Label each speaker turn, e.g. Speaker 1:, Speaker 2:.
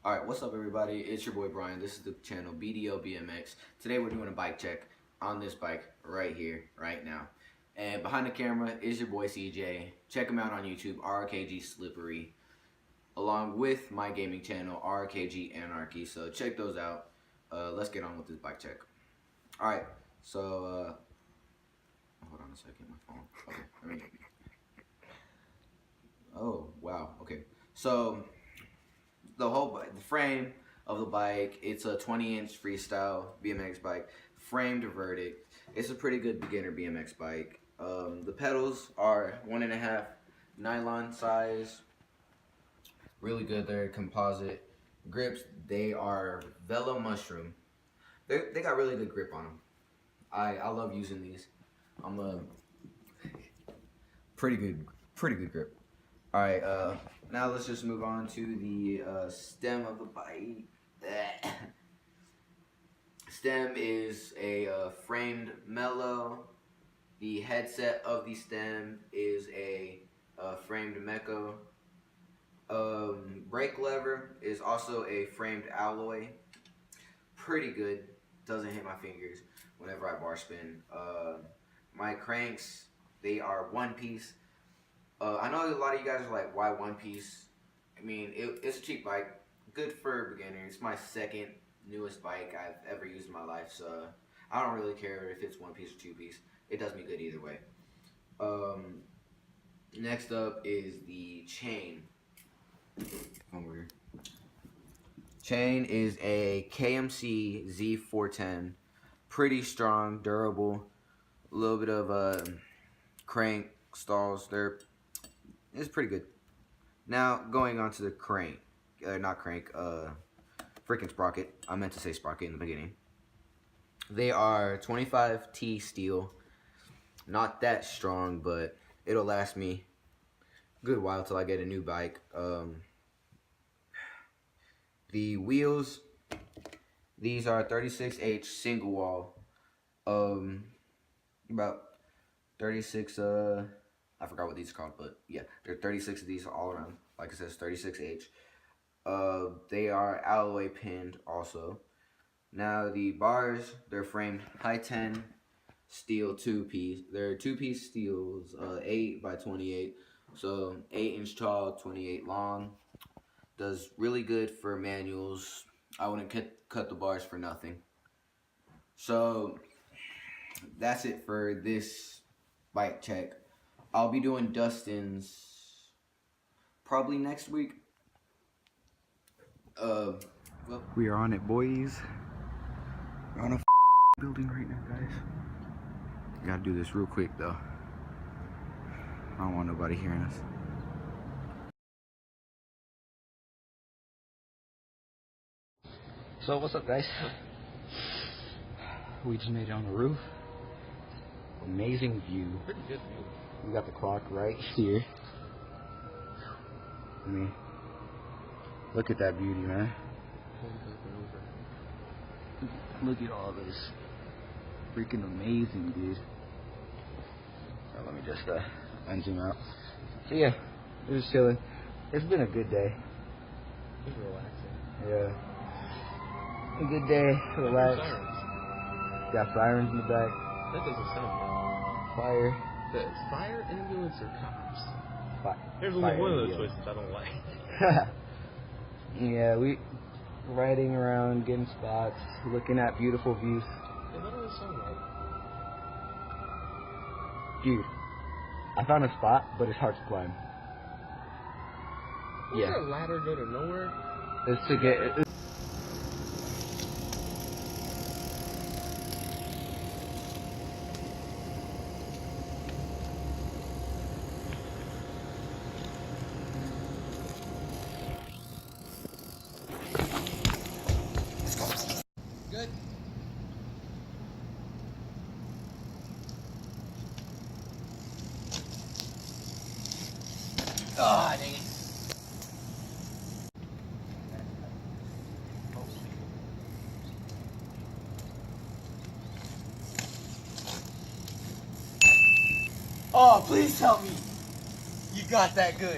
Speaker 1: Alright, what's up everybody? It's your boy Brian. This is the channel BDO BMX. Today we're doing a bike check on this bike right here, right now. And behind the camera is your boy CJ. Check him out on YouTube, RKG Slippery. Along with my gaming channel, RKG Anarchy. So check those out. Let's get on with this bike check. Alright, so hold on a second, my phone. Okay, there we go. Oh, wow, okay. So the frame of the bike, it's a 20-inch freestyle BMX bike, framed verdict. It's a pretty good beginner BMX bike. The pedals are 1.5 nylon size, really good. They're composite grips. They are Velo Mushroom. They got really good grip on them. I love using these. I'm a pretty good grip. All right, now let's just move on to the stem of the bike. Stem is a framed mellow. The headset of the stem is a framed Mecco. Brake lever is also a framed alloy. Pretty good. Doesn't hit my fingers whenever I bar spin. My cranks, they are one piece. I know a lot of you guys are like, why one piece? I mean, it's a cheap bike, good for beginners. It's my second newest bike I've ever used in my life, so I don't really care if it's one piece or two piece. It does me good either way. Next up is the chain. Over here. Chain is a KMC Z410, pretty strong, durable, a little bit of crank stalls there. It's pretty good. Now going on to the crank, freaking sprocket. I meant to say sprocket in the beginning. They are 25T steel. Not that strong, but it'll last me a good while till I get a new bike. The wheels, these are 36H single wall. About 36 I forgot what these are called, but yeah, there are 36 of these all around. Like it says, 36H. They are alloy pinned also. Now the bars, they're framed high 10 steel 2-piece. They're 2-piece steels, 8 by 28. So 8-inch tall, 28 long. Does really good for manuals. I wouldn't cut the bars for nothing. So that's it for this bike check. I'll be doing Dustin's probably next week. Well,
Speaker 2: we are on it, boys. We're on a building right now, guys. Gotta do this real quick, though. I don't want nobody hearing us. So, what's up, guys? We just made it on the roof. Amazing view.
Speaker 3: Pretty good view.
Speaker 2: We got the clock right here. I mean, look at that beauty, man. Look at all this. Freaking amazing, dude. So let me just unzoom out. So yeah, we're just chilling. It's been a good day.
Speaker 3: It's relaxing.
Speaker 2: Yeah. A good day. Relax. Got sirens in the back.
Speaker 3: That doesn't sound good.
Speaker 2: Fire.
Speaker 3: The fire, ambulance, or cops? There's
Speaker 2: Fire
Speaker 3: only one of those
Speaker 2: ambulance.
Speaker 3: choices I don't like.
Speaker 2: Yeah, we riding around, getting spots, looking at beautiful views.
Speaker 3: Yeah, that doesn't sound right.
Speaker 2: Dude, I found a spot, but it's hard to climb.
Speaker 3: Does a ladder go to nowhere?
Speaker 2: It's to get...
Speaker 1: good. Ah, dang it. Oh, please tell me you got that good.